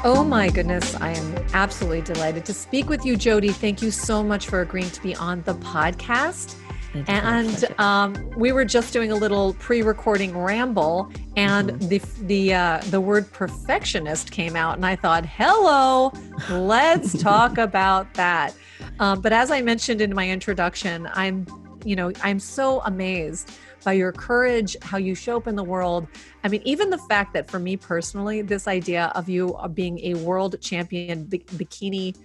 Oh my goodness, I am absolutely delighted to speak with you, Jodi. Thank you so much for agreeing to be on the podcast. And we were just doing a little pre-recording ramble, and the word perfectionist came out, and I thought, hello, let's talk about that. But as I mentioned in my introduction, I'm so amazed by your courage, how you show up in the world. I mean, even the fact that for me personally, this idea of you being a world champion bikini,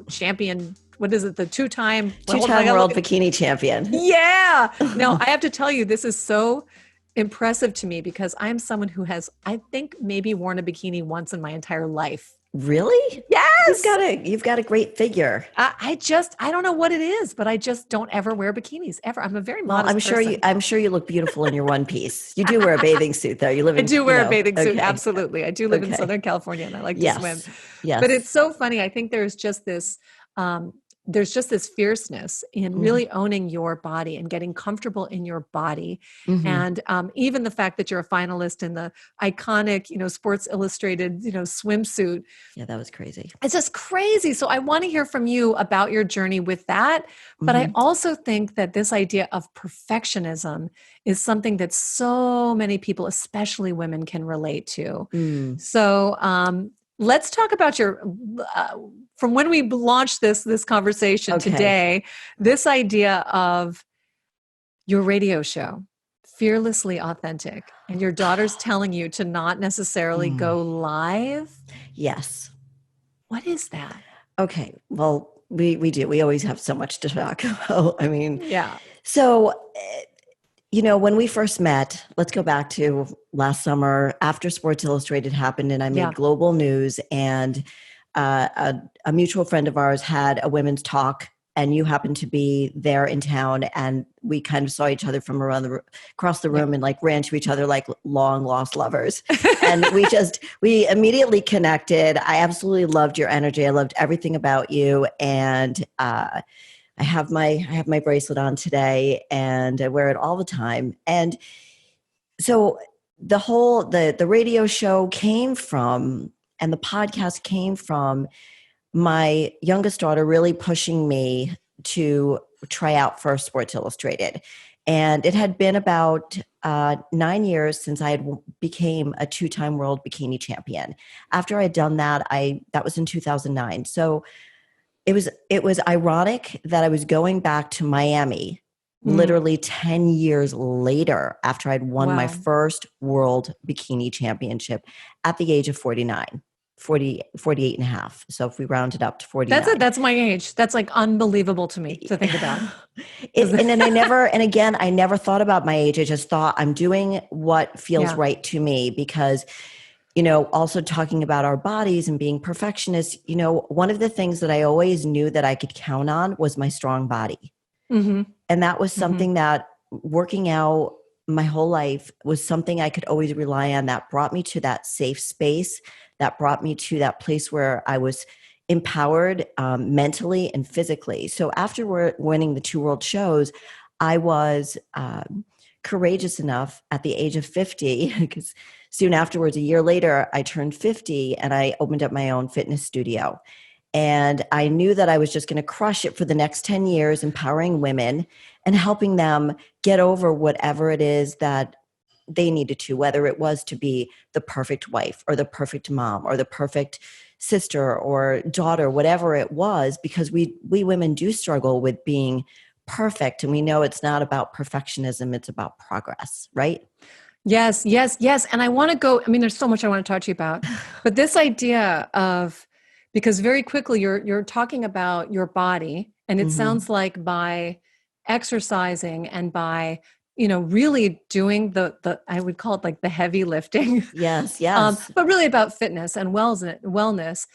champion, what is it? The two-time world bikini champion. Yeah. No, I have to tell you, this is so impressive to me because I'm someone who has, I think, maybe worn a bikini once in my entire life. Really? Yes. You've got a great figure. I don't know what it is, but I just don't ever wear bikinis ever. I'm a very modest person. I'm sure you look beautiful in your one piece. You do wear a bathing suit though. I do wear a bathing suit. Absolutely. I do live in Southern California and I like to swim. Yes. But it's so funny. I think there's just this fierceness in really owning your body and getting comfortable in your body. And even the fact that you're a finalist in the iconic, Sports Illustrated, swimsuit. Yeah, that was crazy. It's just crazy. So I want to hear from you about your journey with that. But I also think that this idea of perfectionism is something that so many people, especially women, can relate to. So let's talk about your, from when we launched this conversation today, this idea of your radio show, Fearlessly Authentic, and your daughter's telling you to not necessarily go live. Yes. What is that? Okay. Well, we do. We always have so much to talk about. I mean, yeah. So, when we first met, let's go back to last summer after Sports Illustrated happened and I made global news, and a mutual friend of ours had a women's talk, and you happened to be there in town, and we kind of saw each other from across the room and ran to each other like long lost lovers. And we immediately connected. I absolutely loved your energy. I loved everything about you. And, I have my bracelet on today and I wear it all the time. And so the radio show came from, and the podcast came from my youngest daughter really pushing me to try out for Sports Illustrated. And it had been about 9 years since I had became a 2-time world bikini champion. After I had done that, that was in 2009. So it was ironic that I was going back to Miami literally 10 years later after I'd won my first world bikini championship at the age of 48 and a half. So if we round it up to 49. That's my age. That's like unbelievable to me to think about. I never thought about my age. I just thought I'm doing what feels right to me because also talking about our bodies and being perfectionists, one of the things that I always knew that I could count on was my strong body. And that was something that working out my whole life was something I could always rely on, that brought me to that safe space, that brought me to that place where I was empowered mentally and physically. So after winning the 2 world shows, I was courageous enough at the age of 50, because soon afterwards, a year later, I turned 50 and I opened up my own fitness studio. And I knew that I was just going to crush it for the next 10 years, empowering women and helping them get over whatever it is that they needed to, whether it was to be the perfect wife or the perfect mom or the perfect sister or daughter, whatever it was, because we women do struggle with being perfect. And we know it's not about perfectionism, it's about progress, right? Yes. And I want to go, there's so much I want to talk to you about, but this idea of, because very quickly you're talking about your body, and it sounds like by exercising and by, really doing the I would call it like the heavy lifting. Yes. But really about fitness and wellness,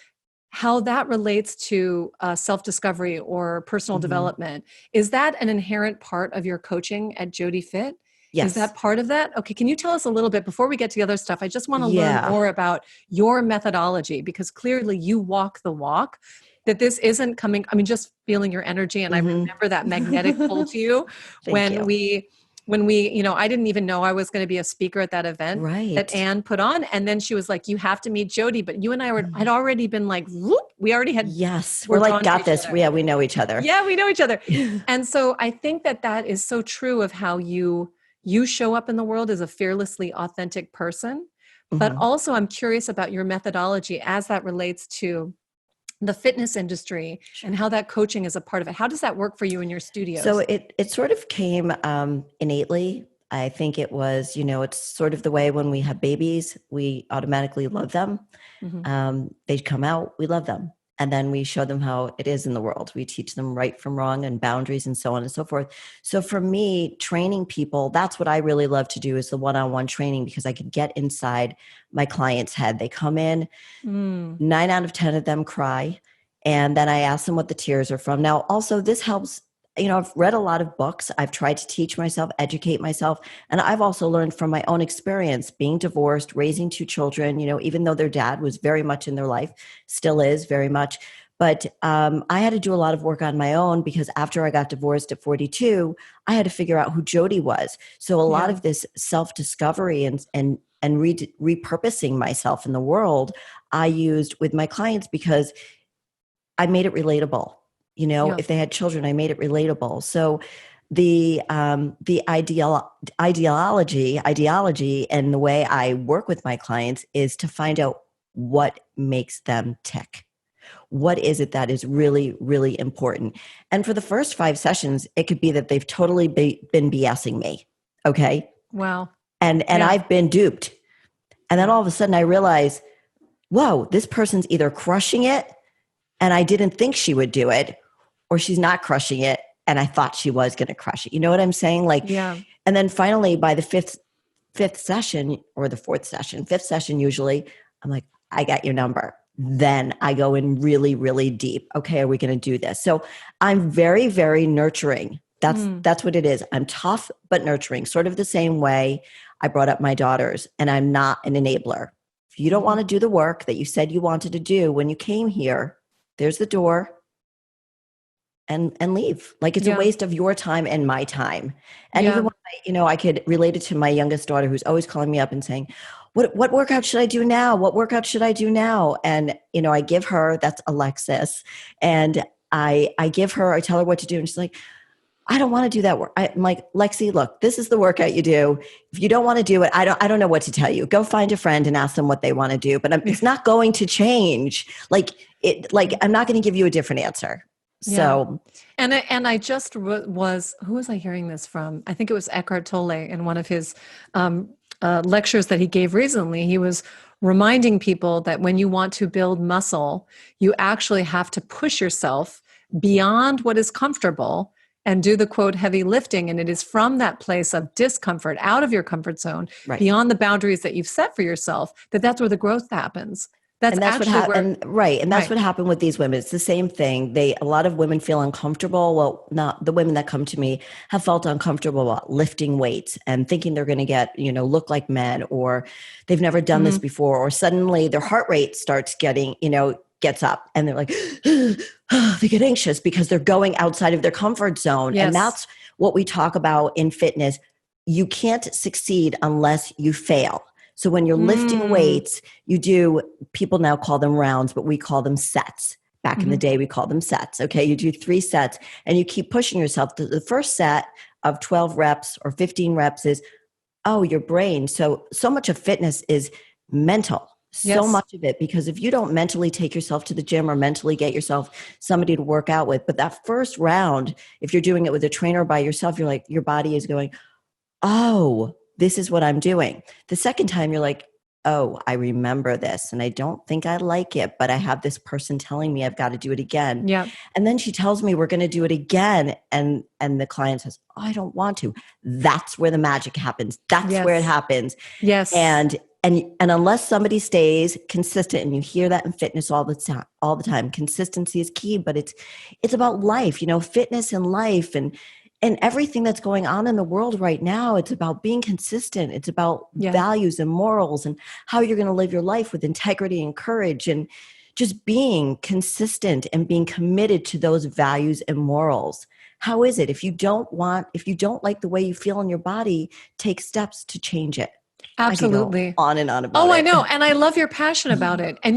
how that relates to self-discovery or personal development. Is that an inherent part of your coaching at Jodi Fit? Yes. Is that part of that? Okay. Can you tell us a little bit before we get to the other stuff? I just want to learn more about your methodology, because clearly you walk the walk, that this isn't coming, just feeling your energy. And I remember that magnetic pull to you when we when we, I didn't even know I was going to be a speaker at that event that Right. Anne put on. And then she was like, you have to meet Jodi. But you and I had already been like, whoop, we already had. Yes. We're We're like, drawn to got each this. other. Yeah, we know each other. Yeah, we know each other. And so I think that is so true of how you show up in the world as a fearlessly authentic person. But also I'm curious about your methodology as that relates to the fitness industry and how that coaching is a part of it. How does that work for you in your studios? So it sort of came innately. I think it was, it's sort of the way when we have babies, we automatically love them. They come out, we love them. And then we show them how it is in the world. We teach them right from wrong and boundaries and so on and so forth. So for me, training people, that's what I really love to do, is the one-on-one training, because I could get inside my client's head. They come in, 9 out of 10 of them cry. And then I ask them what the tears are from. Now, also this helps. I've read a lot of books. I've tried to teach myself, educate myself. And I've also learned from my own experience being divorced, raising 2 children, even though their dad was very much in their life, still is very much. But I had to do a lot of work on my own, because after I got divorced at 42, I had to figure out who Jodi was. So a lot of this self-discovery and repurposing myself in the world, I used with my clients, because I made it relatable. If they had children, I made it relatable. So the ideology and the way I work with my clients is to find out what makes them tick. What is it that is really, really important? And for the first 5 sessions, it could be that they've totally been BSing me. Okay. Wow. And I've been duped. And then all of a sudden I realize, whoa, this person's either crushing it and I didn't think she would do it, or she's not crushing it and I thought she was going to crush it. You know what I'm saying? And then finally by the fifth session, or the 4th session, 5th session usually, I'm like, I got your number. Then I go in really, really deep. Okay, are we going to do this? So I'm very, very nurturing. That's what it is. I'm tough, but nurturing, sort of the same way I brought up my daughters, and I'm not an enabler. If you don't want to do the work that you said you wanted to do when you came here, there's the door. And leave. Like, it's a waste of your time and my time. And even when I could relate it to my youngest daughter, who's always calling me up and saying, what workout should I do now? What workout should I do now? And, I give her, that's Alexis. And I tell her what to do. And she's like, I don't want to do that work. I'm like, Lexi, look, this is the workout you do. If you don't want to do it, I don't know what to tell you. Go find a friend and ask them what they want to do. But it's not going to change. I'm not going to give you a different answer. So, and I just was, who was I hearing this from? I think it was Eckhart Tolle in one of his lectures that he gave recently. He was reminding people that when you want to build muscle, you actually have to push yourself beyond what is comfortable and do the quote heavy lifting. And it is from that place of discomfort, out of your comfort zone, beyond the boundaries that you've set for yourself, that's where the growth happens. That's what happened. And that's what happened with these women. It's the same thing. A lot of women feel uncomfortable. Well, not the women that come to me have felt uncomfortable about lifting weights and thinking they're going to get, look like men, or they've never done this before, or suddenly their heart rate starts getting, gets up and they're like, they get anxious because they're going outside of their comfort zone. And that's what we talk about in fitness. You can't succeed unless you fail. So when you're lifting weights, you do, people now call them rounds, but we call them sets. Back in the day, we call them sets. Okay. You do 3 sets and you keep pushing yourself. The first set of 12 reps or 15 reps is, your brain. So much of fitness is mental. So much of it, because if you don't mentally take yourself to the gym or mentally get yourself somebody to work out with, but that first round, if you're doing it with a trainer by yourself, you're like, your body is going, oh, this is what I'm doing. The second time you're like, oh, I remember this and I don't think I like it, but I have this person telling me I've got to do it again. Yeah. And then she tells me we're going to do it again. And the client says, oh, I don't want to. That's where the magic happens. That's where it happens. Yes. And unless somebody stays consistent, and you hear that in fitness all the time, consistency is key, but it's about life, fitness and life and everything that's going on in the world right now. It's about being consistent. It's about values and morals and how you're going to live your life with integrity and courage, and just being consistent and being committed to those values and morals. How is it? If you don't like the way you feel in your body, take steps to change it. I could go Absolutely. on and on about Oh, it. I know. And I love your passion about it. And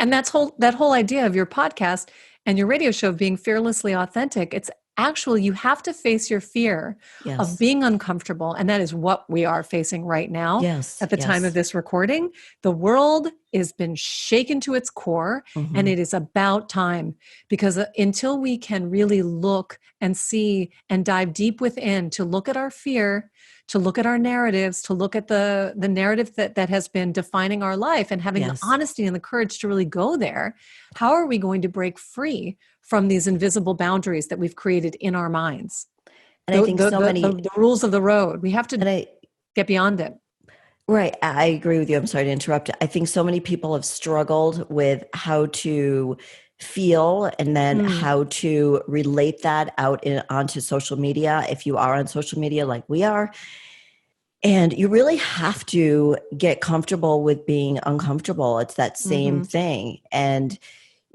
that whole idea of your podcast and your radio show being fearlessly authentic. It's actually, you have to face your fear of Yes. being uncomfortable. And that is what we are facing right now. Yes. At the time of this recording, the world has been shaken to its core, and it is about time, because until we can really look and see and dive deep within to look at our fear, to look at our narratives, to look at the narrative that has been defining our life, and having the honesty and the courage to really go there, how are we going to break free from these invisible boundaries that we've created in our minds? And I think the rules of the road, we have to get beyond it. Right. I agree with you. I'm sorry to interrupt. I think so many people have struggled with how to feel and then how to relate that out onto social media. If you are on social media like we are, and you really have to get comfortable with being uncomfortable. It's that same thing. And,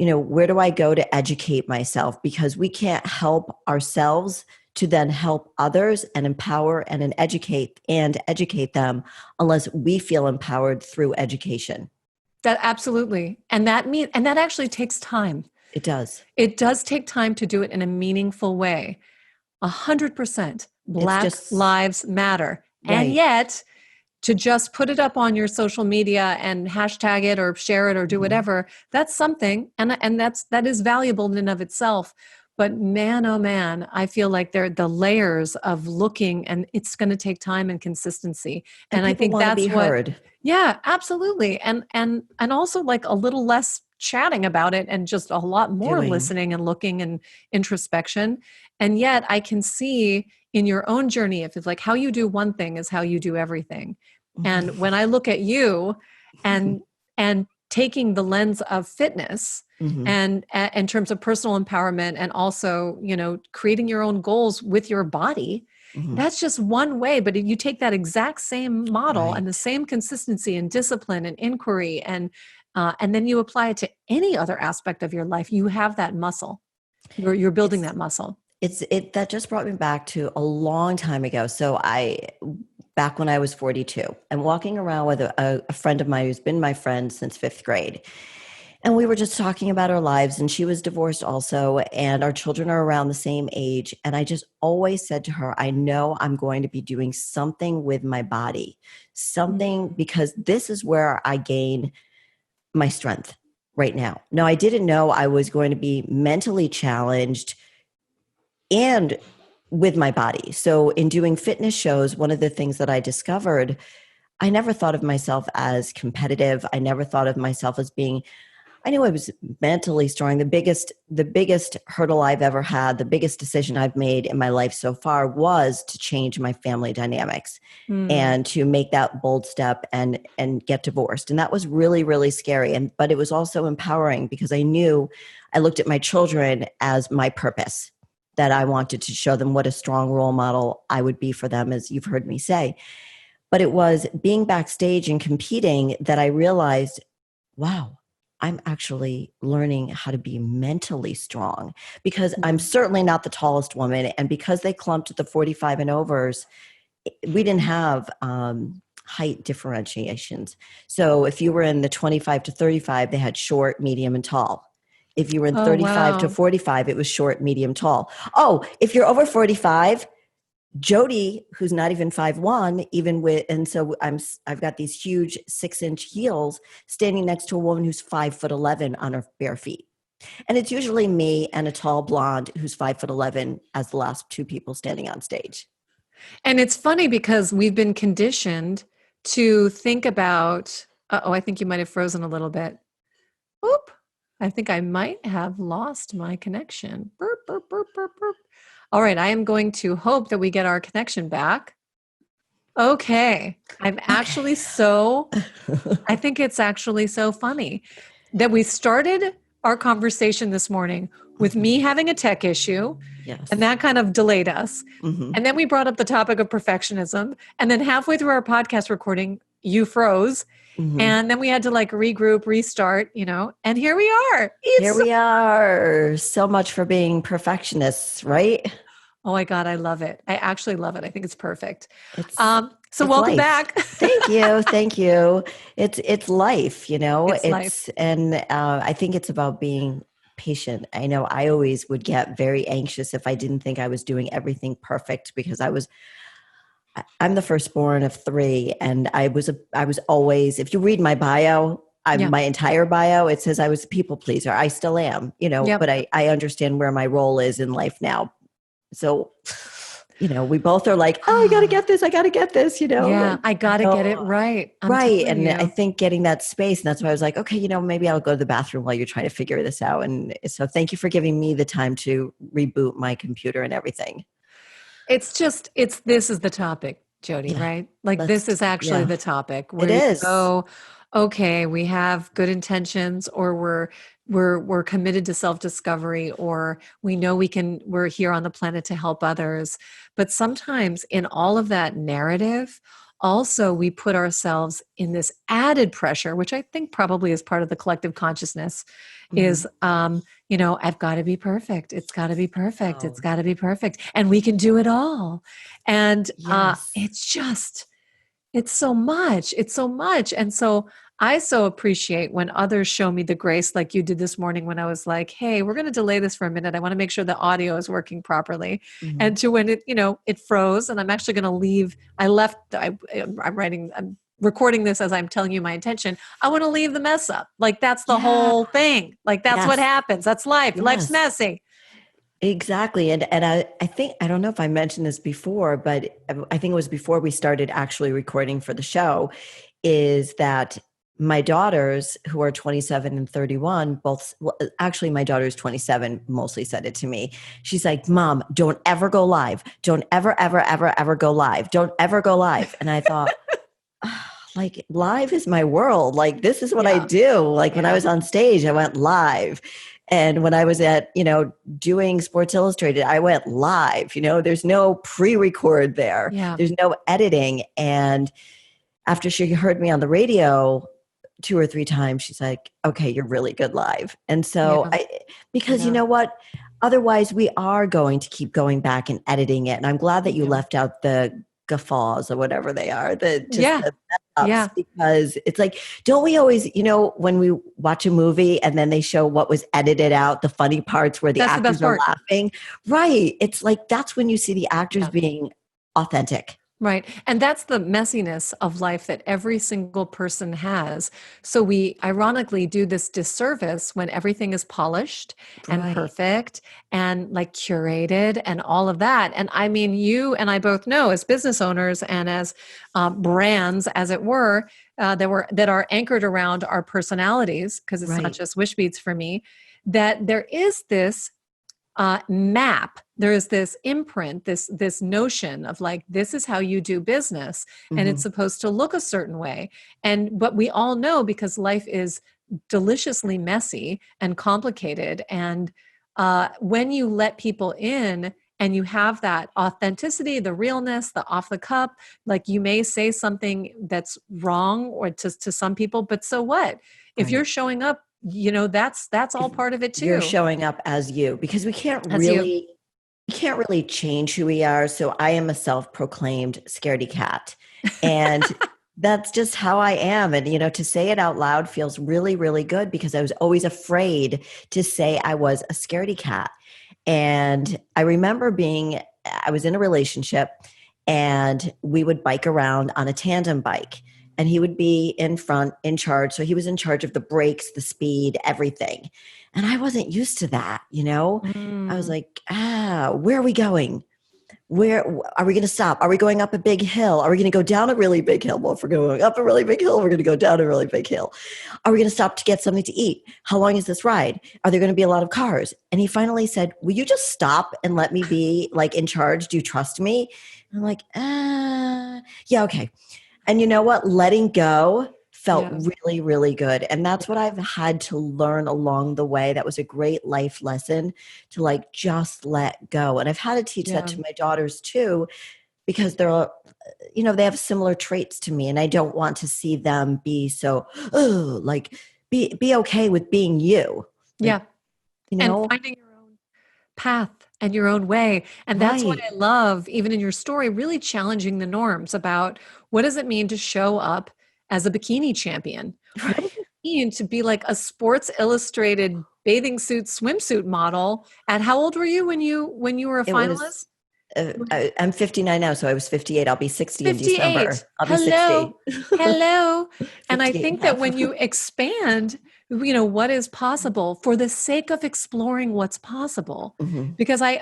where do I go to educate myself? Because we can't help ourselves to then help others and empower and educate them unless we feel empowered through education. That absolutely. And that actually takes time. It does. It does take time to do it in a meaningful way. 100%. Black lives matter. Right. And yet, to just put it up on your social media and hashtag it or share it or do whatever, that's something. And that is valuable in and of itself. But man, oh man, I feel like they're the layers of looking, and it's going to take time and consistency. And I think that's what, heard. Yeah, absolutely. And also like a little less chatting about it and just a lot more listening and looking and introspection. And yet I can see in your own journey, if it's like how you do one thing is how you do everything. And when I look at you and taking the lens of fitness and in terms of personal empowerment, and also, creating your own goals with your body, that's just one way. But if you take that exact same model and the same consistency and discipline and inquiry, and then you apply it to any other aspect of your life, you have that muscle. You're building that muscle. That just brought me back to a long time ago. So back when I was 42, I'm walking around with a friend of mine who's been my friend since 5th grade. And we were just talking about our lives, and she was divorced also, and our children are around the same age. And I just always said to her, I know I'm going to be doing something with my body, because this is where I gain my strength right now. Now, I didn't know I was going to be mentally challenged and with my body. So in doing fitness shows, one of the things that I discovered, I never thought of myself as competitive. I never thought of myself as being, I knew I was mentally strong. The biggest hurdle I've ever had, the biggest decision I've made in my life so far was to change my family dynamics and to make that bold step and get divorced. And that was really, really scary. But it was also empowering, because I looked at my children as my purpose, that I wanted to show them what a strong role model I would be for them, as you've heard me say. But it was being backstage and competing that I realized, wow, I'm actually learning how to be mentally strong, because I'm certainly not the tallest woman. And because they clumped the 45 and overs, we didn't have height differentiations. So if you were in the 25 to 35, they had short, medium, and tall. If you were in 35 to 45, it was short, medium, tall. Oh, if you're over 45, Jodi, who's not even 5'1", and so I've got these huge 6-inch heels standing next to a woman who's 5'11" on her bare feet. And it's usually me and a tall blonde who's 5'11" as the last two people standing on stage. And it's funny because we've been conditioned to think about, I think you might have frozen a little bit. Oop, I think I might have lost my connection. Burp, burp, burp, burp, burp. All right, I am going to hope that we get our connection back. Okay. I think it's actually so funny that we started our conversation this morning with me having a tech issue. Yes. And that kind of delayed us. And then we brought up the topic of perfectionism. And then halfway through our podcast recording, you froze. And then we had to regroup, restart, and here we are. Here we are. So much for being perfectionists, right? Oh my God, I love it. I actually love it. I think it's perfect. It's So it's welcome life. back. Thank you. Thank you. It's life, It's life. I think it's about being patient. I know I always would get very anxious if I didn't think I was doing everything perfect because I'm the firstborn of three, and I was always, if you read my bio, Yeah. my entire bio, it says I was a people pleaser. I still am, Yep. but I understand where my role is in life now. So, we both are like, oh, I got to get this. I got to get this, Yeah, and I got to get so, it right. I'm right. telling And I you. think getting that space, and that's why I was like, okay, maybe I'll go to the bathroom while you're trying to figure this out. And so thank you for giving me the time to reboot my computer and everything. This is the topic, Jodi, Yeah. right? Like this is actually Yeah, the topic it where you is. go, okay, we have good intentions, or we're committed to self-discovery, or we know we're here on the planet to help others. But sometimes in all of that narrative, also we put ourselves in this added pressure, which I think probably is part of the collective consciousness, Mhm. is I've got to be perfect. It's got to be perfect. It's Oh, got to be perfect. And we can do it all. And yes. it's so much. It's so much. And so I so appreciate when others show me the grace, like you did this morning when I was like, hey, we're going to delay this for a minute. I want to make sure the audio is working properly. Mhm. And to when it froze, and I'm actually going to leave. I'm recording this as I'm telling you my intention. I want to leave the mess up. Like that's the Yeah. whole thing. Like that's what Yes. happens. That's life. Life's Yes. messy. Exactly. And I think, I don't know if I mentioned this before, but I think it was before we started actually recording for the show, is that my daughters, who are 27 and 31, both, well, actually, my daughter's 27, mostly said it to me. She's like, Mom, don't ever go live. Don't ever, ever, ever, ever go live. Don't ever go live. And I thought, like, live is my world. Like, this is what I Yeah. do. Like, when I Yeah. was on stage, I went live. And when I was at, doing Sports Illustrated, I went live. There's no pre-record there. Yeah. There's no editing. And after she heard me on the radio 2 or 3 times, she's like, okay, you're really good live. And so Yeah. because you Yeah. know what? Otherwise, we are going to keep going back and editing it. And I'm glad that you Yeah. left out the guffaws or whatever they are, just Yeah. the mess ups, Yeah. because it's like, don't we always, when we watch a movie and then they show what was edited out, the funny parts where the That's the best actors are part. laughing, right? It's like, that's when you see the actors Yeah. being authentic. Right. And that's the messiness of life that every single person has. So we ironically do this disservice when everything is polished and Right. perfect and like curated and all of that. And I mean, you and I both know as business owners and as brands, as it were, that are anchored around our personalities, because it's not Right. just Wishbeads for me, that there is this map. There is this imprint, this notion of like, this is how you do business, and it's Mhm. supposed to look a certain way. And but we all know, because life is deliciously messy and complicated, and when you let people in and you have that authenticity, the realness, the off the cup, like you may say something that's wrong or to some people, but so what? If you're Right. showing up, that's all If part of it you're too. showing up as you, because As you. we can't really change who we are. So I am a self-proclaimed scaredy cat. And that's just how I am. And, to say it out loud feels really, really good, because I was always afraid to say I was a scaredy cat. And I remember I was in a relationship, and we would bike around on a tandem bike, and he would be in front in charge. So he was in charge of the brakes, the speed, everything. And I wasn't used to that. I was Mm. like, where are we going? Where are we going to stop? Are we going up a big hill? Are we going to go down a really big hill? Well, if we're going up a really big hill, we're going to go down a really big hill. Are we going to stop to get something to eat? How long is this ride? Are there going to be a lot of cars? And he finally said, will you just stop and let me be like in charge? Do you trust me? And I'm like, yeah, okay. And you know what? Letting go felt Yeah. really, really good. And that's what I've had to learn along the way. That was a great life lesson, to like just let go. And I've had to teach that Yeah. to my daughters too, because they have similar traits to me. And I don't want to see them be so, oh, like be okay with being you. Like, Yeah. And finding your own path and your own way. And that's why Right. I love, even in your story, really challenging the norms about what does it mean to show up as a bikini champion? What does Right. it mean to be like a Sports Illustrated bathing suit, swimsuit model? And how old were you when you were a It was, finalist? I'm 59 now, so I was 58. I'll be 60 in 58. December. I'll be Hello. 60. Hello. And I 58 and think a that half. when you expand, what is possible for the sake of exploring what's possible, Mhm. because I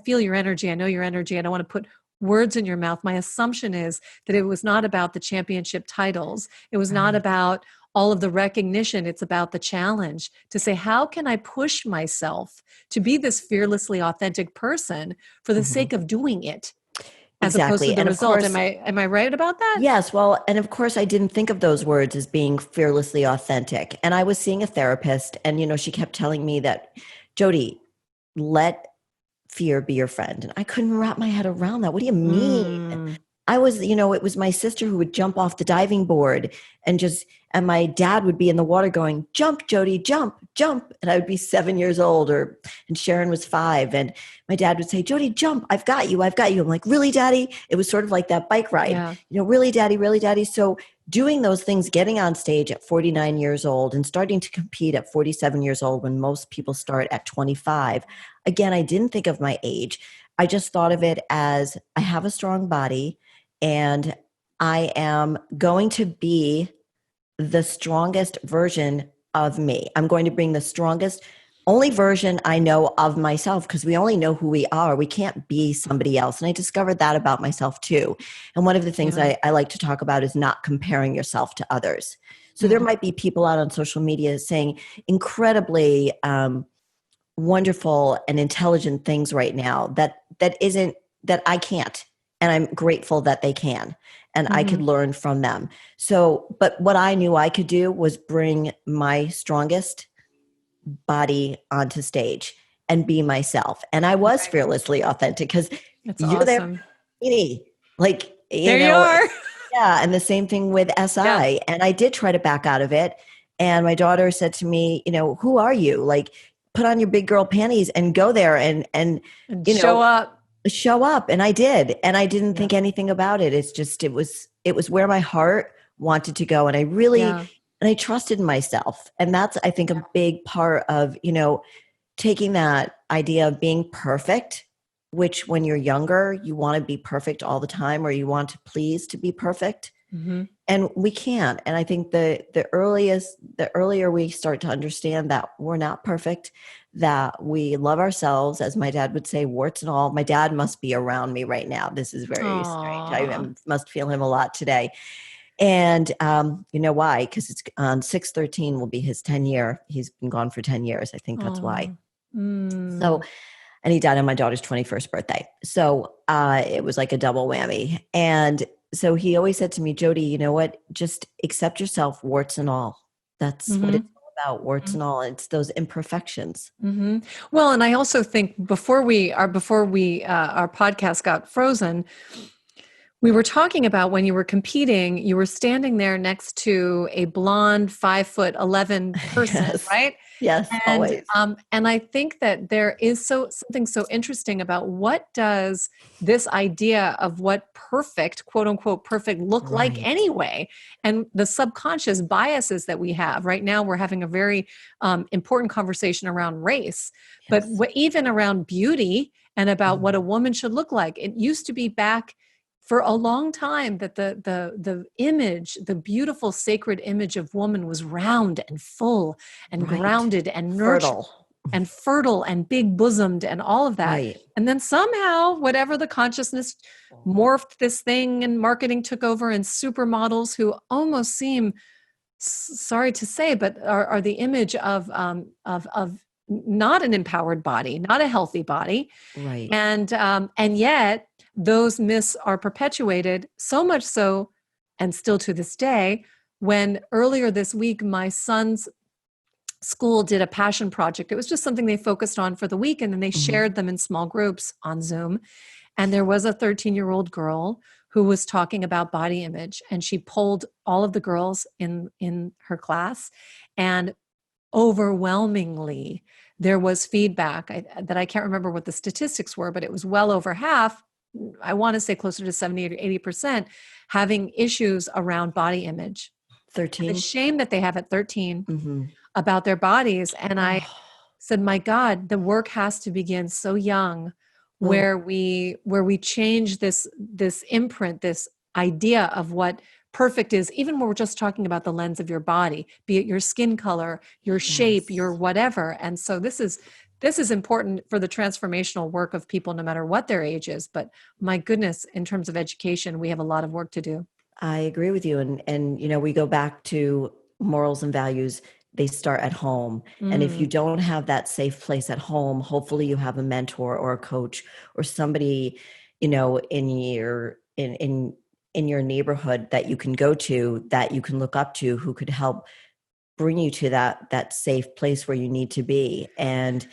feel your energy. I know your energy. I don't want to put words in your mouth. My assumption is that it was not about the championship titles. It was not Right. about all of the recognition. It's about the challenge to say, how can I push myself to be this fearlessly authentic person for the Mhm. sake of doing it, as opposed to Exactly. the And of result. Am course, I right about that? yes, well, and of course, I didn't think of those words as being fearlessly authentic. And I was seeing a therapist, and she kept telling me that, Jodi, let fear be your friend. And I couldn't wrap my head around that. What do you mean? Mm. I was, it was my sister who would jump off the diving board and my dad would be in the water going, jump, Jodi, jump, jump. And I would be 7 years old, and Sharon was 5. And my dad would say, Jodi, jump. I've got you. I've got you. I'm like, really, Daddy? It was sort of like that bike ride, Yeah. really, Daddy, really, Daddy. So doing those things, getting on stage at 49 years old and starting to compete at 47 years old when most people start at 25. Again, I didn't think of my age. I just thought of it as I have a strong body and I am going to be the strongest version of me. I'm going to bring the strongest, only version I know of myself, because we only know who we are. We can't be somebody else. And I discovered that about myself too. And one of the things Yeah. I like to talk about is not comparing yourself to others. So there Mhm. might be people out on social media saying incredibly wonderful and intelligent things right now that I can't, and I'm grateful that they can, and I could Mhm. learn from them. So but what I knew I could do was bring my strongest body onto stage and be myself, and I was Right. fearlessly authentic because That's you're there, awesome. like There you are. yeah. And the same thing with Yeah. SI, and I did try to back out of it, and my daughter said to me, who are you? Like, put on your big girl panties and go there and And you show know up. show up. And I did, and I didn't Yeah. think anything about it. It's just it was where my heart wanted to go, and Yeah. I trusted myself. And that's, I think, a big part of taking that idea of being perfect, which when you're younger you want to be perfect all the time, or you want to please to be perfect, Mhm. and we can't. And I think the earlier we start to understand that we're not perfect, that we love ourselves, as my dad would say, warts and all. My dad must be around me right now. This is very strange. Aw. Must feel him a lot today. And you know why? Because it's on 6/13 will be his 10 year. He's been gone for 10 years. I think that's why. Aw. So, Mm. and he died on my daughter's 21st birthday. So it was like a double whammy. And so he always said to me, Jodi, you know what? Just accept yourself, warts and all. That's what it's Mhm. all about, warts Mhm. and all. It's those imperfections. Mhm. Well, and I also think our podcast got frozen, we were talking about when you were competing, you were standing there next to a blonde 5'11" person, Yes. right? Yes, And always. and I think that there is something so interesting about what does this idea of what perfect, quote unquote, perfect look like Right. anyway, and the subconscious biases that we have. Right now, we're having a very important conversation around race, but Yes. even around beauty and about what a Mhm. woman should look like. It used to be back for a long time that the image, the beautiful sacred image of woman was round and full and Right. grounded and nurtured Fertile. and fertile and big bosomed and all of that. Right. And then somehow, whatever the consciousness morphed this thing and marketing took over, and supermodels who almost seem, sorry to say, but are the image of not an empowered body, not a healthy body, Right. and yet those myths are perpetuated, so much so, and still to this day. When earlier this week, my son's school did a passion project. It was just something they focused on for the week, and then they Mhm. shared them in small groups on Zoom. And there was a 13-year-old girl who was talking about body image, and she polled all of the girls in her class, and overwhelmingly there was feedback that I can't remember what the statistics were, but it was well over half. I want to say closer to 70 or 80% having issues around body image. 13. The shame that they have at 13 about their bodies. And I said, my God, the work has to begin so young, where we change this imprint, this idea of what perfect is, even when we're just talking about the lens of your body, be it your skin color, your shape, your whatever. And so this is important for the transformational work of people, no matter what their age is. But my goodness, in terms of education, we have a lot of work to do. I agree with you. And we go back to morals and values. They start at home. And if you don't have that safe place at home, hopefully you have a mentor or a coach or somebody, in your neighborhood that you can go to, that you can look up to, who could help bring you to that safe place where you need to be. And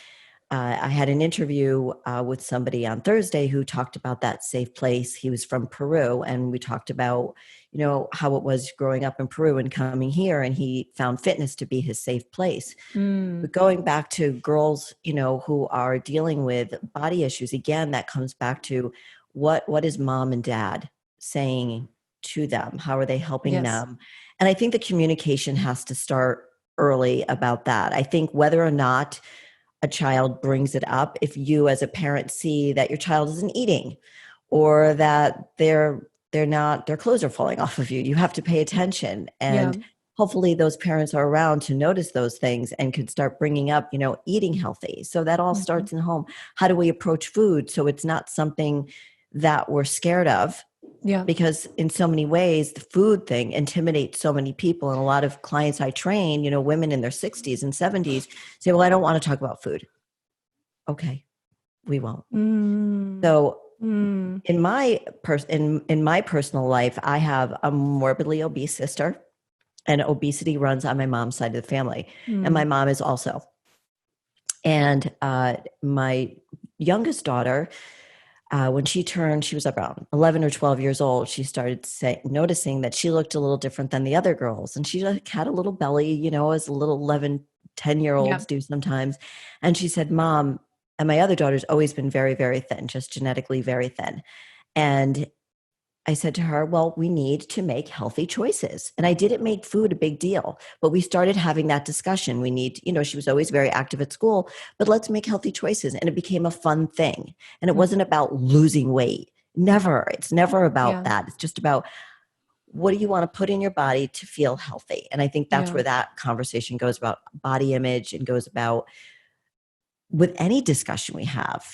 I had an interview with somebody on Thursday who talked about that safe place. He was from Peru, and we talked about, how it was growing up in Peru and coming here, and he found fitness to be his safe place. But going back to girls, who are dealing with body issues, again, that comes back to what is mom and dad saying to them? How are they helping them? And I think the communication has to start early about that. I think whether or not a child brings it up, if you as a parent see that your child isn't eating, or that their clothes are falling off of you, you have to pay attention. And hopefully those parents are around to notice those things and can start bringing up, eating healthy. So that all starts in home. How do we approach food so it's not something that we're scared of? Yeah. Because in so many ways, the food thing intimidates so many people. And a lot of clients I train, women in their 60s and 70s say, well, I don't want to talk about food. Okay, we won't. So in my personal life, I have a morbidly obese sister, and obesity runs on my mom's side of the family. And my mom is also. And my youngest daughter, when she was around 11 or 12 years old, she started noticing that she looked a little different than the other girls. And she had a little belly, as a little 11, 10-year-olds do sometimes. And she said, Mom, and my other daughter's always been very, very thin, just genetically very thin. And I said to her, well, we need to make healthy choices. And I didn't make food a big deal, but we started having that discussion. We need, she was always very active at school, but let's make healthy choices. And it became a fun thing. And it wasn't about losing weight. Never. It's never about that. It's just about, what do you want to put in your body to feel healthy? And I think that's where that conversation goes about body image, and goes about with any discussion we have,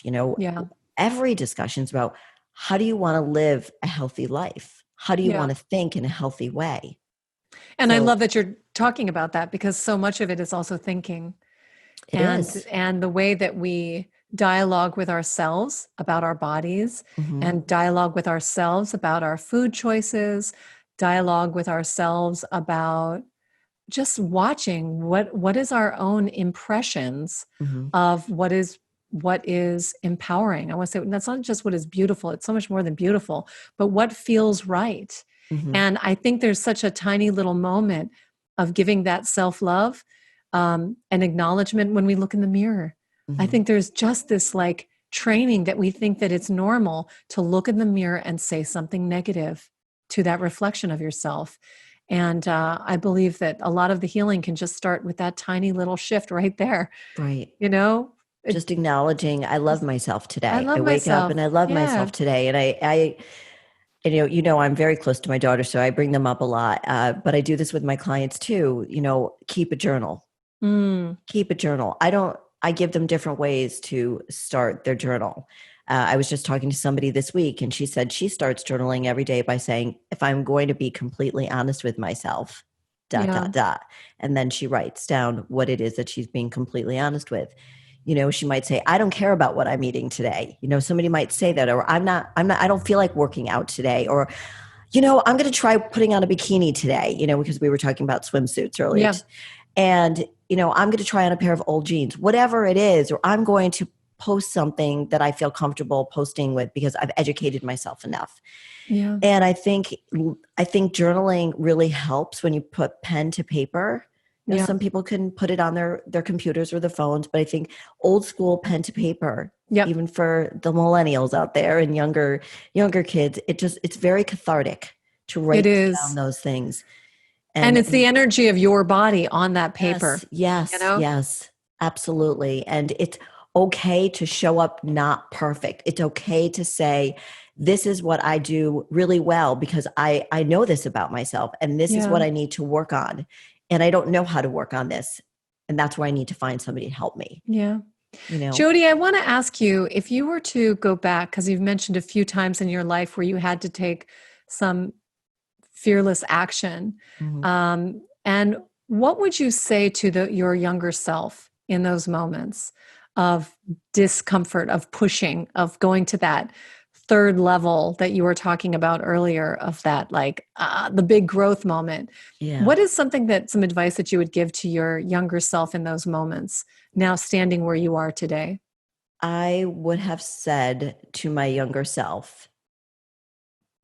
every discussion is about, how do you want to live a healthy life? How do you want to think in a healthy way? And I love that you're talking about that, because so much of it is also thinking. And the way that we dialogue with ourselves about our bodies, and dialogue with ourselves about our food choices, dialogue with ourselves about just watching what is our own impressions of what is empowering. I want to say that's not just what is beautiful. It's so much more than beautiful, but what feels right. And I think there's such a tiny little moment of giving that self-love, and acknowledgement when we look in the mirror. I think there's just this training that we think that it's normal to look in the mirror and say something negative to that reflection of yourself. And I believe that a lot of the healing can just start with that tiny little shift right there. Right. Just acknowledging, I love myself today. I wake up and I love myself today. And I'm very close to my daughter, so I bring them up a lot. But I do this with my clients too. Keep a journal. Keep a journal. I give them different ways to start their journal. I was just talking to somebody this week, and she said she starts journaling every day by saying, if I'm going to be completely honest with myself, ... And then she writes down what it is that she's being completely honest with. She might say, I don't care about what I'm eating today. Somebody might say that, or I don't feel like working out today, or, I'm going to try putting on a bikini today, because we were talking about swimsuits earlier. Yeah. And, I'm going to try on a pair of old jeans, whatever it is, or I'm going to post something that I feel comfortable posting with because I've educated myself enough. Yeah. And I think journaling really helps when you put pen to paper You know, some people can put it on their computers or their phones, but I think old school pen to paper, even for the millennials out there and younger kids, it's very cathartic to write down those things. And it's the energy of your body on that paper. Yes, you know? Yes, absolutely. And it's okay to show up not perfect. It's okay to say, this is what I do really well because I know this about myself and this is what I need to work on. And I don't know how to work on this. And that's where I need to find somebody to help me. Yeah. You know, Jodi, I want to ask you, if you were to go back, because you've mentioned a few times in your life where you had to take some fearless action. And what would you say to your younger self in those moments of discomfort, of pushing, of going to that third level that you were talking about earlier, of that, like the big growth moment? What is some advice that you would give to your younger self in those moments, now standing where you are today? I would have said to my younger self,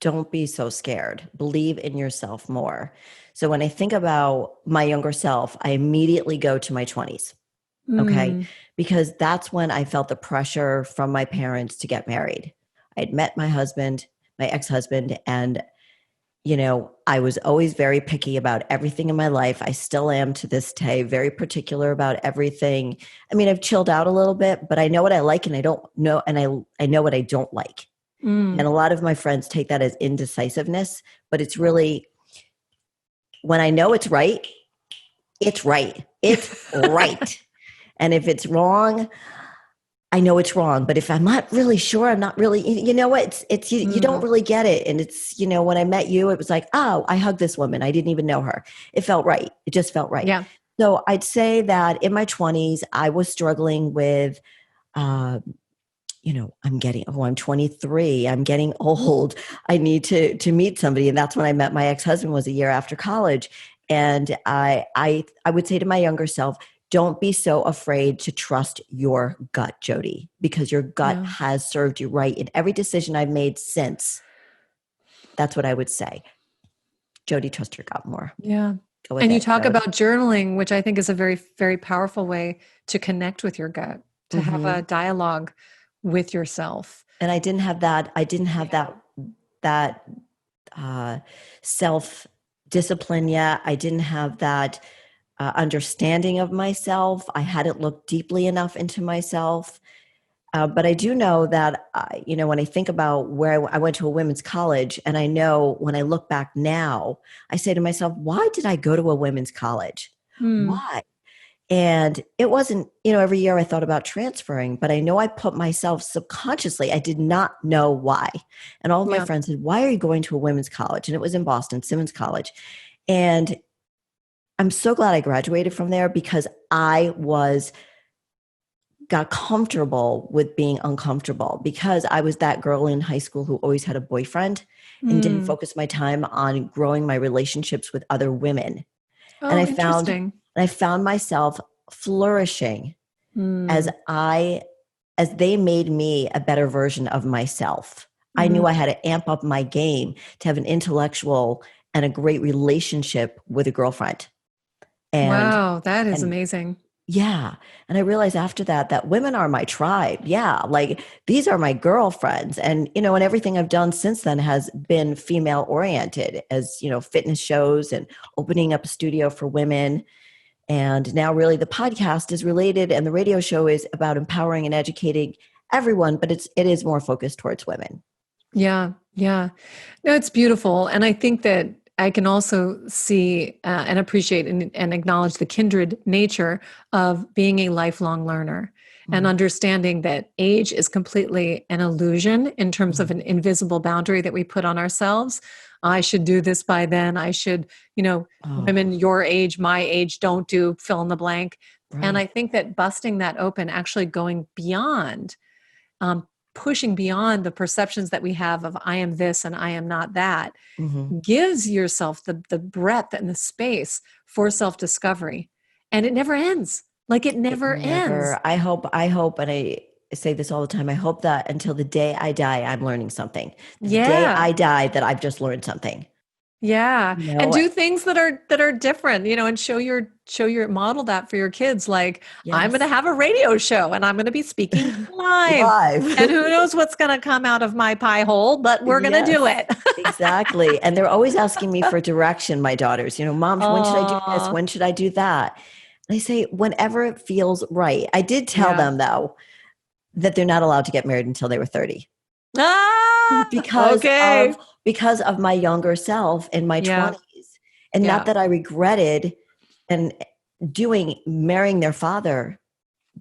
don't be so scared. Believe in yourself more. So when I think about my younger self, I immediately go to my 20s. Okay. Because that's when I felt the pressure from my parents to get married. I'd met my husband, my ex-husband, and, you know, I was always very picky about everything in my life. I still am to this day, very particular about everything. I mean, I've chilled out a little bit, but I know what I like and I don't know, and I know what I don't like. And a lot of my friends take that as indecisiveness, but it's really, when I know it's right, it's right. It's right. And if it's wrong, I know it's wrong. But if I'm not really sure, I'm not really, you know what, you don't really get it. And it's, you know, when I met you, it was like, oh, I hugged this woman. I didn't even know her. It felt right. It just felt right. Yeah. So I'd say that in my 20s, I was struggling with, you know, I'm 23. I'm getting old. I need to meet somebody. And that's when I met my ex-husband, was a year after college. And I would say to my younger self, don't be so afraid to trust your gut, Jodi, because your gut has served you right in every decision I've made since. That's what I would say. Jodi, trust your gut more. Yeah. And you talk about journaling, which I think is a very, very powerful way to connect with your gut, to have a dialogue with yourself. And I didn't have that self discipline yet. I didn't have that understanding of myself. I hadn't looked deeply enough into myself. But I do know that, you know, when I think about where I went to a women's college, and I know when I look back now, I say to myself, why did I go to a women's college? Why? And it wasn't, you know, every year I thought about transferring, but I know I put myself subconsciously, I did not know why. And all of my friends said, why are you going to a women's college? And it was in Boston, Simmons College. And I'm so glad I graduated from there, because I got comfortable with being uncomfortable, because I was that girl in high school who always had a boyfriend and didn't focus my time on growing my relationships with other women. Oh, and I found myself flourishing as they made me a better version of myself. I knew I had to amp up my game to have an intellectual and a great relationship with a girlfriend. And, wow, that is amazing. Yeah. And I realized after that women are my tribe. Yeah. Like, these are my girlfriends. And, you know, and everything I've done since then has been female oriented, as, you know, fitness shows and opening up a studio for women. And now really the podcast is related, and the radio show is about empowering and educating everyone, but it is more focused towards women. Yeah. Yeah. No, it's beautiful. And I think that I can also see and appreciate and acknowledge the kindred nature of being a lifelong learner and understanding that age is completely an illusion in terms of an invisible boundary that we put on ourselves. I should do this by then. I should, you know, women your age, my age, don't do fill in the blank. Right. And I think that busting that open, actually going beyond, pushing beyond the perceptions that we have of I am this and I am not that, gives yourself the breadth and the space for self-discovery. And it never ends. Like, it never ends. I hope, and I say this all the time, I hope that until the day I die, I'm learning something. The day I die, that I've just learned something. Yeah. You And know, do things that are different, and show your model that for your kids. Like, I'm going to yes, have a radio show and I'm going to be speaking live. live. And who knows what's going to come out of my pie hole, but we're going to do Yes, it. exactly. And they're always asking me for direction, my daughters, Mom, when should I do this? Oh, When should I do that? And I say, whenever it feels right. I did tell yeah. them, though, that they're not allowed to get married until they were 30 Ah, because okay. of because of my younger self in my Yeah. 20s. And not Yeah. that I regretted and marrying their father,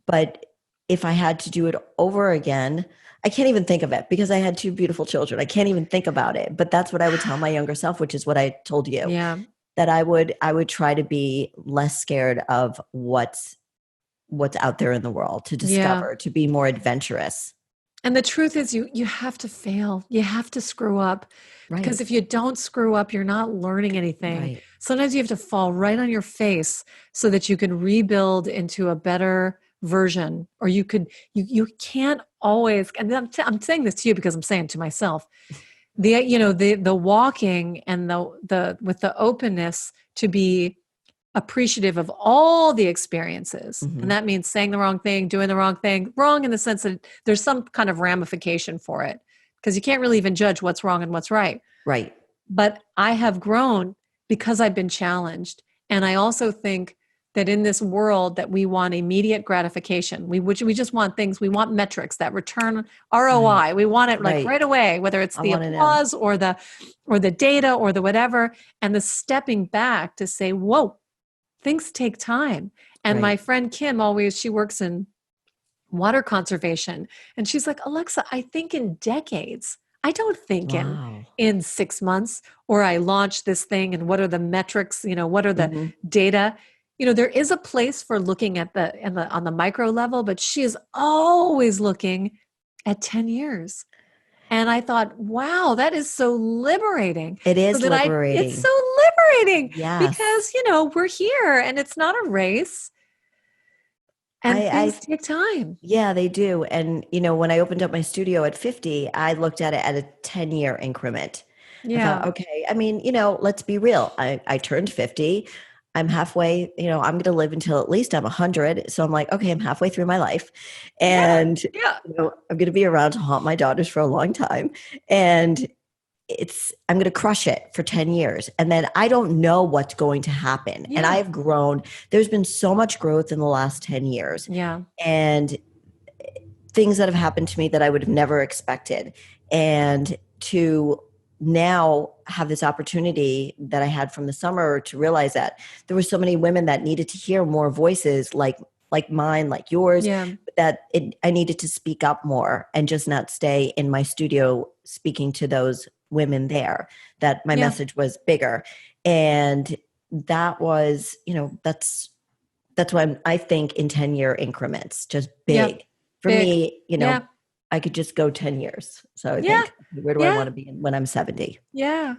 but if I had to do it over again, I can't even think of it because I had two beautiful children. I can't even think about it. But that's what I would tell my younger self, which is what I told you, Yeah. that I would try to be less scared of what's out there in the world, to Yeah. discover, to be more adventurous. And the truth is you have to fail. You have to screw up because Right. if you don't screw up, you're not learning anything. Right. Sometimes you have to fall right on your face so that you can rebuild into a better version, or you can't always, and I'm saying this to you because I'm saying to myself, the walking and the with the openness to be appreciative of all the experiences. Hmm. And that means saying the wrong thing, doing the wrong thing, wrong in the sense that there's some kind of ramification for it, because you can't really even judge what's wrong and what's right. Right. But I have grown because I've been challenged. And I also think that in this world that we want immediate gratification, we just want things, we want metrics that return ROI. Right. We want it like Right. right away, whether it's I the want to know. applause or the data or the whatever, and the stepping back to say, whoa, things take time. And my Right. friend Kim she works in water conservation. And she's like, Alexa, I think in decades. I don't think Wow. in 6 months, or I launch this thing and what are the metrics, what are the Hmm. data? There is a place for looking at on the micro level, but she is always looking at 10 years. And I thought, wow, that is so liberating. It So is that it's so liberating. liberating Yes. because, we're here and it's not a race and I things take time. Yeah, they do. And, when I opened up my studio at 50, I looked at it at a 10-year increment. I thought, Yeah. okay, I mean, let's be real. I turned 50. I'm halfway, I'm going to live until at least I'm 100. So I'm like, okay, I'm halfway through my life. Yeah. And, Yeah. I'm going to be around to haunt my daughters for a long time. And I'm going to crush it for 10 years. And then I don't know what's going to happen. And Yeah. I've grown. There's been so much growth in the last 10 years. Yeah. And things that have happened to me that I would have never expected. And to now have this opportunity that I had from the summer to realize that there were so many women that needed to hear more voices like mine, like yours, Yeah. that I needed to speak up more and just not stay in my studio speaking to those women there, that my Yeah. message was bigger. And that was, that's when I think in 10-year increments, just Yeah. big. For Big. me, Yeah. I could just go 10 years. So I Yeah. think, where do I Yeah. want to be when I'm 70? Yeah.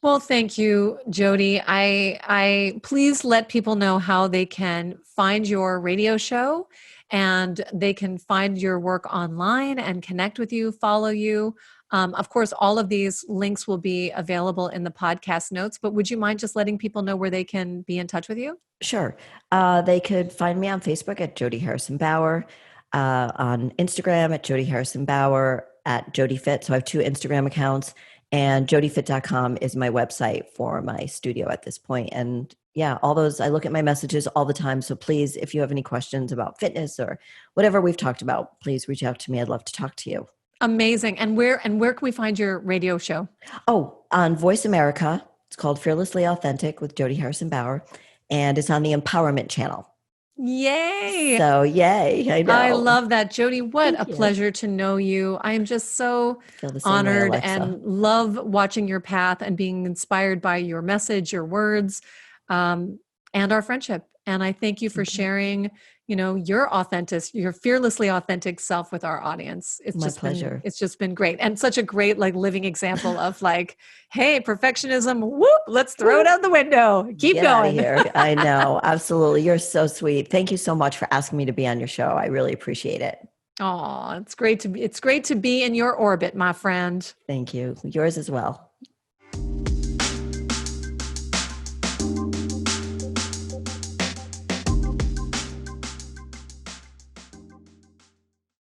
Well, thank you, Jodi. I please let people know how they can find your radio show, and they can find your work online and connect with you, follow you. Of course, all of these links will be available in the podcast notes, but would you mind just letting people know where they can be in touch with you? Sure. They could find me on Facebook at Jodi Harrison Bauer, on Instagram at Jodi Harrison Bauer, at Jodi Fit. So I have two Instagram accounts, and jodifit.com is my website for my studio at this point. And yeah, all those, I look at my messages all the time. So please, if you have any questions about fitness or whatever we've talked about, please reach out to me. I'd love to talk to you. Amazing. And where can we find your radio show? Oh, on Voice America. It's called Fearlessly Authentic with Jodi Harrison Bauer, and it's on the Empowerment Channel. Yay. So yay, I know. I love that, Jodi. What Thank a you. pleasure to know you. I am just so Feel the same way, honored Alexa. and love watching your path and being inspired by your message, your words, and our friendship. And I thank you for Okay. sharing, your fearlessly authentic self with our audience. My pleasure. It's just been great, and such a great living example of hey, perfectionism, whoop, let's throw it out the window. Keep Get out going. of here. I know. Absolutely. You're so sweet. Thank you so much for asking me to be on your show. I really appreciate it. Oh, it's great to be in your orbit, my friend. Thank you. Yours as well.